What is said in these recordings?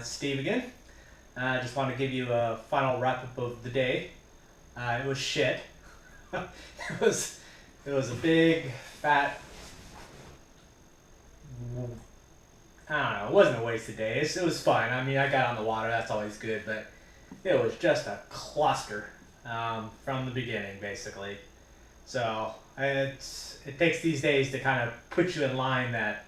It's Steve again. I just want to give you a final wrap up of the day. It was shit. it was a big fat. I don't know. It wasn't a wasted day. It was fun. I mean, I got on the water. That's always good. But it was just a cluster from the beginning, basically. So it takes these days to kind of put you in line that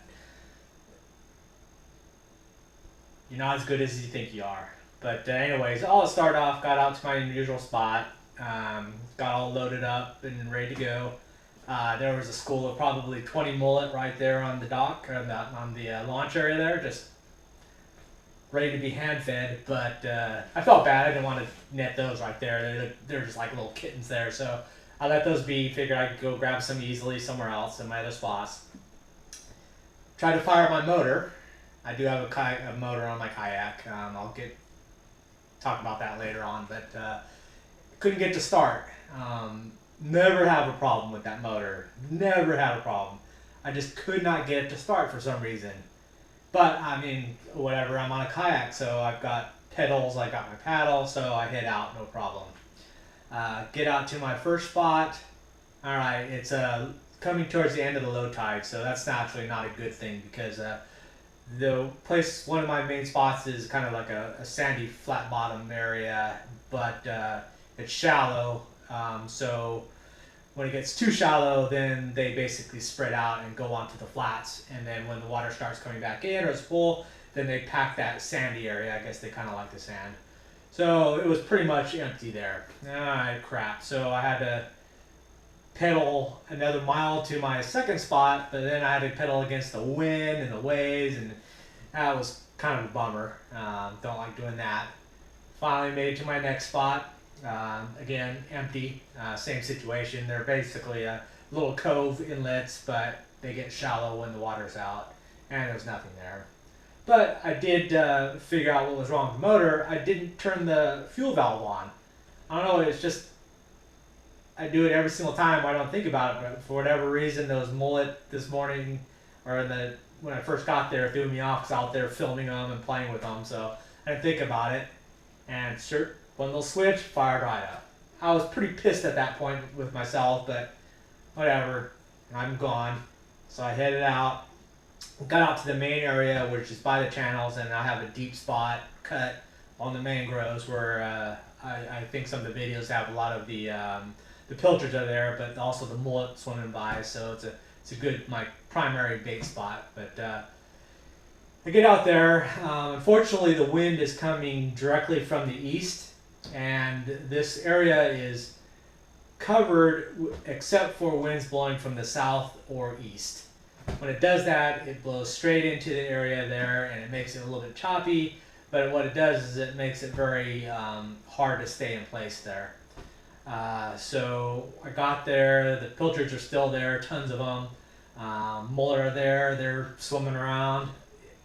you're not as good as you think you are. But anyways, I'll start off, got out to my usual spot, got all loaded up and ready to go. There was a school of probably 20 mullet right there on the dock, or on the launch area there, just ready to be hand fed. But I felt bad. I didn't want to net those right there. They're just like little kittens there. So I let those be, figured I could go grab some easily somewhere else in my other spots. Tried to fire my motor. I do have a motor on my kayak. I'll talk about that later on, but couldn't get to start. Never have a problem with that motor. Never had a problem. I just could not get it to start for some reason. But I mean, whatever. I'm on a kayak, so I've got pedals. I got my paddle, so I head out, no problem. Get out to my first spot. All right, it's coming towards the end of the low tide, so that's naturally not a good thing because the place, one of my main spots, is kind of like a sandy flat bottom area, but it's shallow. So when it gets too shallow, then they basically spread out and go onto the flats. And then when the water starts coming back in or it's full, then they pack that sandy area. I guess they kind of like the sand. So it was pretty much empty there. Crap. So I had to pedal another mile to my second spot, but then I had to pedal against the wind and the waves, and that was kind of a bummer. Don't like doing that. Finally made it to my next spot. Again, empty. Same situation. They're basically little cove inlets, but they get shallow when the water's out, and there's nothing there. But I did figure out what was wrong with the motor. I didn't turn the fuel valve on. I don't know, it's just, I do it every single time. I don't think about it, but for whatever reason, those mullet this morning, or when I first got there, threw me off because I was out there filming them and playing with them, so I didn't think about it. And sure, one little switch, fired right up. I was pretty pissed at that point with myself, but whatever, I'm gone. So I headed out, got out to the main area, which is by the channels, and I have a deep spot cut on the mangroves where I think some of the videos have a lot of the pilchards are there, but also the mullet swimming by, so it's a good, my primary bait spot. But I get out there. Unfortunately, the wind is coming directly from the east, and this area is covered except for winds blowing from the south or east. When it does that, it blows straight into the area there, and it makes it a little bit choppy, but what it does is it makes it very hard to stay in place there. So I got there, the pilchards are still there, tons of them. Mullet are there, they're swimming around.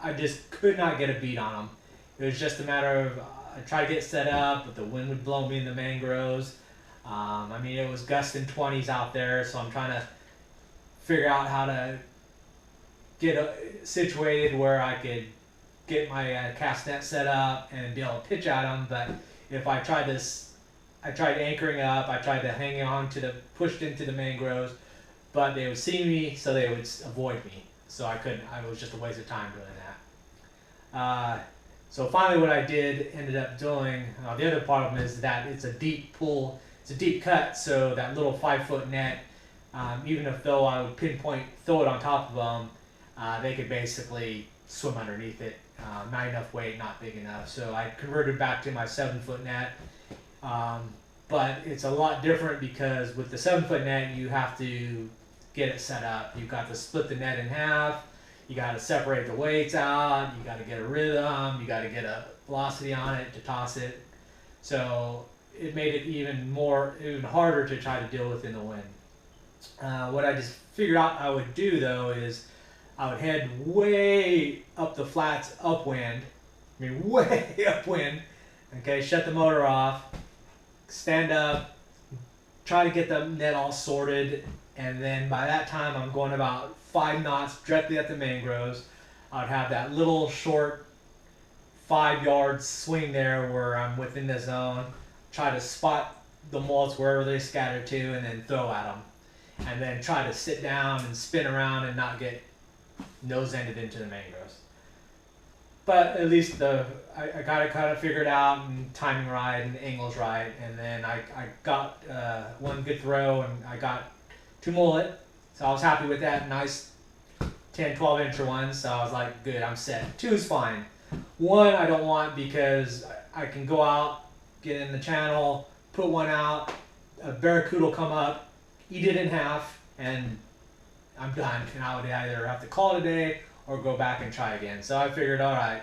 I just could not get a beat on them. It was just a matter of, I tried to get set up, but the wind would blow me in the mangroves. I mean, it was gusting 20s out there, so I'm trying to figure out how to get situated where I could get my cast net set up and be able to pitch at them. But if I tried anchoring up, I tried to hang on to pushed into the mangroves, but they would see me, so they would avoid me. So I couldn't, it was just a waste of time doing that. So finally what I ended up doing, the other problem is that it's a deep pool, it's a deep cut, so that little 5-foot net, even though I would throw it on top of them, they could basically swim underneath it. Not enough weight, not big enough. So I converted back to my 7-foot net. But it's a lot different because with the 7-foot net, you have to get it set up. You've got to split the net in half. You got to separate the weights out. You got to get a rhythm. You got to get a velocity on it to toss it. So it made it even harder to try to deal with in the wind. What I just figured out I would do though is I would head way up the flats upwind. I mean, way upwind. Okay, shut the motor off, stand up, try to get the net all sorted, and then by that time I'm going about 5 knots directly at the mangroves. I would have that little short 5 yards swing there where I'm within the zone, try to spot the mullets wherever they scatter to, and then throw at them. And then try to sit down and spin around and not get nose-ended into the mangroves. But at least I got it kind of figured out, and timing right, and angles right, and then I got one good throw, and I got 2 mullet, so I was happy with that. Nice 10, 12-incher ones, so I was like, good, I'm set. 2's fine. 1 I don't want because I can go out, get in the channel, put one out, a barracuda will come up, eat it in half, and I'm done. And I would either have to call it a day or go back and try again. So I figured, all right,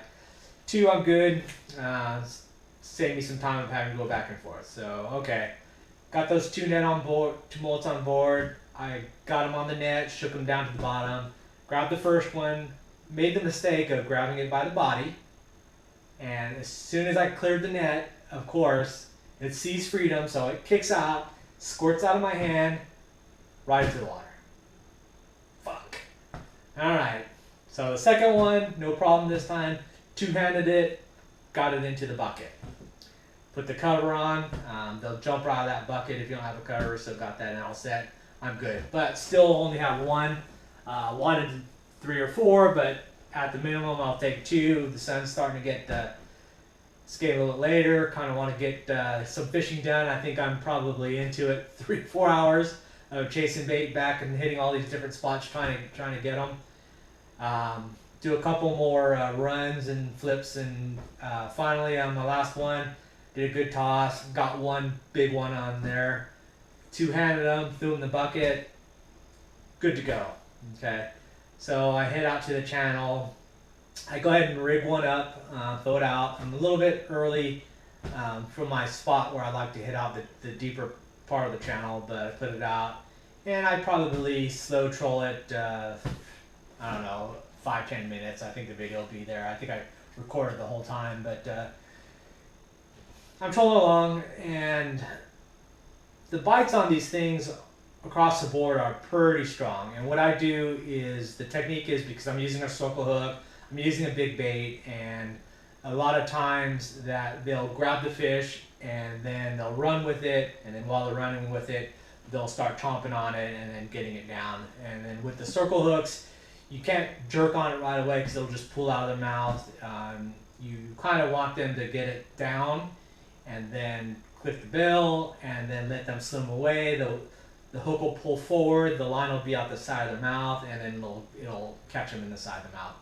2 I'm good. Save me some time of having to go back and forth. So okay, got those 2 net on board, 2 mullets on board. I got them on the net, shook them down to the bottom, grabbed the first one, made the mistake of grabbing it by the body, and as soon as I cleared the net, of course, it sees freedom, so it kicks out, squirts out of my hand, right into the water. Fuck. Alright, so the second one, no problem this time, 2-handed it, got it into the bucket. Put the cover on, they'll jump right out of that bucket if you don't have a cover, so got that all set. I'm good, but still only have 1. Wanted 3 or 4, but at the minimum I'll take 2. The sun's starting to get skate a little bit later. Kind of want to get some fishing done. I think I'm probably into it 3 or 4 hours of chasing bait back and hitting all these different spots, trying to get them. Do a couple more runs and flips, and finally on the last one, did a good toss. Got 1 big one on there. 2-handed them, threw them in the bucket. Good to go. Okay, so I head out to the channel. I go ahead and rig one up, throw it out. I'm a little bit early from my spot where I like to hit out the deeper part of the channel, but I put it out, and I probably slow troll it, I don't know, 5-10 minutes. I think the video will be there. I think I recorded the whole time, but I'm trolling along, and the bites on these things across the board are pretty strong. And what I do is, the technique is, because I'm using a circle hook, I'm using a big bait, and a lot of times that they'll grab the fish and then they'll run with it, and then while they're running with it, they'll start chomping on it and then getting it down. And then with the circle hooks, you can't jerk on it right away because they'll just pull out of their mouth. You kind of want them to get it down and then click the bill and then let them swim away. The hook will pull forward, the line will be out the side of their mouth, and then it'll catch them in the side of the mouth.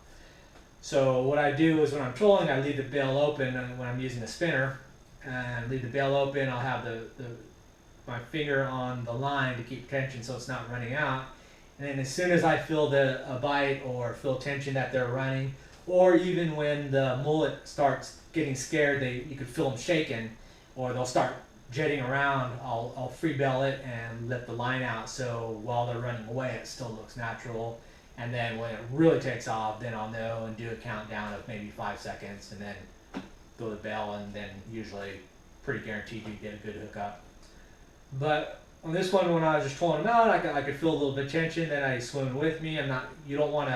So what I do is, when I'm trolling, I leave the bail open, and when I'm using the spinner, and leave the bail open, I'll have my finger on the line to keep tension so it's not running out. And then as soon as I feel a bite or feel tension that they're running, or even when the mullet starts getting scared, you could feel them shaking, or they'll start jetting around, I'll free bail it and let the line out, so while they're running away it still looks natural. And then when it really takes off, then I'll know and do a countdown of maybe 5 seconds, and then throw the bail, and then usually pretty guaranteed you get a good hookup. But on this one, when I was just trolling them out, I could feel a little bit of tension. Then I swim with me. You don't want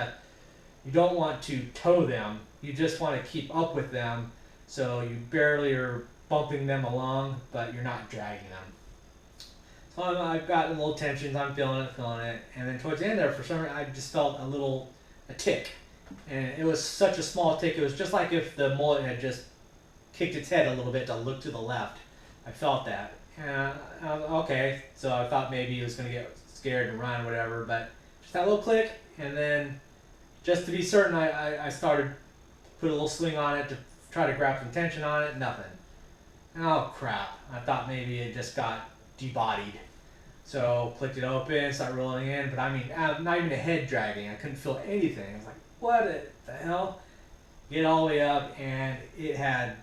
to tow them. You just want to keep up with them, so you barely are bumping them along, but you're not dragging them. So I've got a little tensions, I'm feeling it, and then towards the end there, for some reason, I just felt a tick, and it was such a small tick. It was just like if the mullet had just kicked its head a little bit to look to the left. I felt that, and okay, so I thought maybe it was going to get scared and run or whatever, but just that little click, and then just to be certain, I started put a little swing on it to try to grab some tension on it. Nothing. Oh crap, I thought maybe it just got debodied. So clicked it open, started rolling in, but I mean, not even a head dragging. I couldn't feel anything. I was like, what the hell? Get all the way up, and it had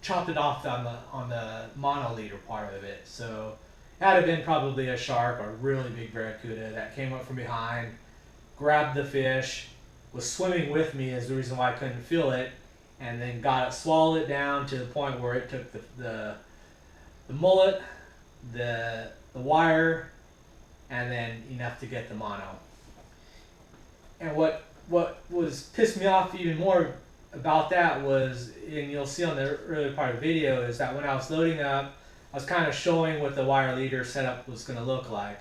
chopped it off on the monoliter part of it. So it had been probably a shark or a really big barracuda that came up from behind, grabbed the fish, was swimming with me is the reason why I couldn't feel it, and then swallowed it down to the point where it took the mullet, the wire, and then enough to get the mono. And what was pissed me off even more about that was, and you'll see on the earlier part of the video, is that when I was loading up, I was kind of showing what the wire leader setup was going to look like.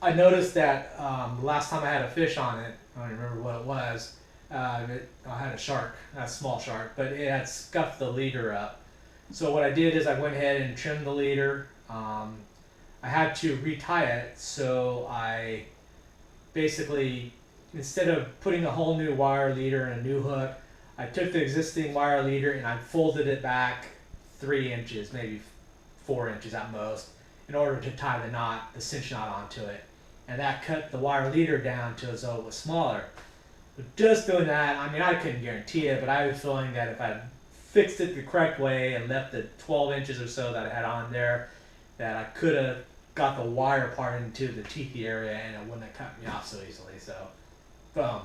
I noticed that the last time I had a fish on it, I don't remember what it was. I had a shark, a small shark, but it had scuffed the leader up. So what I did is I went ahead and trimmed the leader. I had to retie it, so I basically, instead of putting a whole new wire leader and a new hook, I took the existing wire leader and I folded it back 3 inches, maybe 4 inches at most, in order to tie the knot, the cinch knot onto it. And that cut the wire leader down to as though it was smaller. But just doing that, I mean, I couldn't guarantee it, but I was feeling that if I fixed it the correct way and left the 12 inches or so that I had on there, that I could have got the wire part into the teethy area and it wouldn't have cut me off so easily. So, boom,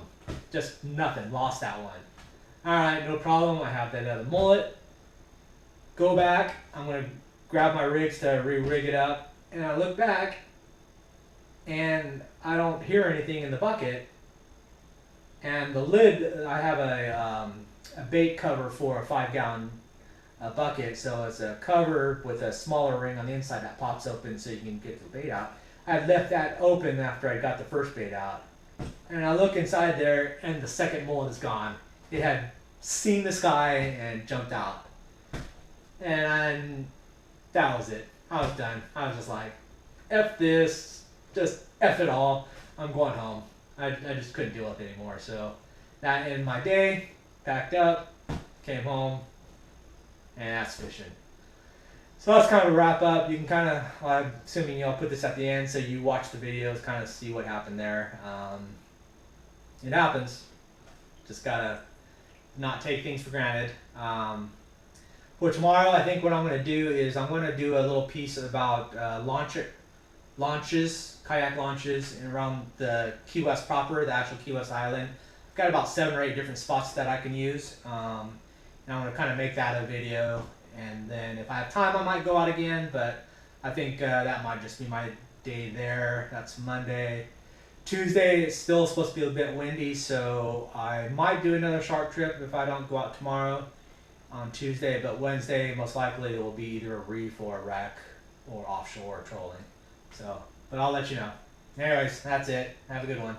just nothing, lost that one. Alright, no problem, I have that other mullet. Go back, I'm going to grab my rigs to re-rig it up, and I look back, and I don't hear anything in the bucket. And the lid, I have a bait cover for a 5-gallon bucket, so it's a cover with a smaller ring on the inside that pops open so you can get the bait out. I had left that open after I got the first bait out. And I look inside there, and the second mullet is gone. It had seen the sky and jumped out. And that was it. I was done. I was just like, F this, just F it all. I'm going home. I just couldn't deal with it anymore. So that ended my day, packed up, came home, and that's fishing. So that's kind of a wrap up. You can kind of, well, I'm assuming I'll put this at the end so you watch the videos, kind of see what happened there. It happens. Just gotta not take things for granted. For tomorrow, I think what I'm going to do is I'm going to do a little piece about launches, kayak launches around the Key West proper, the actual Key West island. I've got about 7 or 8 different spots that I can use. And I'm going to kind of make that a video. And then if I have time, I might go out again. But I think that might just be my day there. That's Monday. Tuesday, it's still supposed to be a bit windy, so I might do another shark trip if I don't go out tomorrow on Tuesday. But Wednesday, most likely, it will be either a reef or a wreck or offshore trolling. So, but I'll let you know. Anyways, that's it. Have a good one.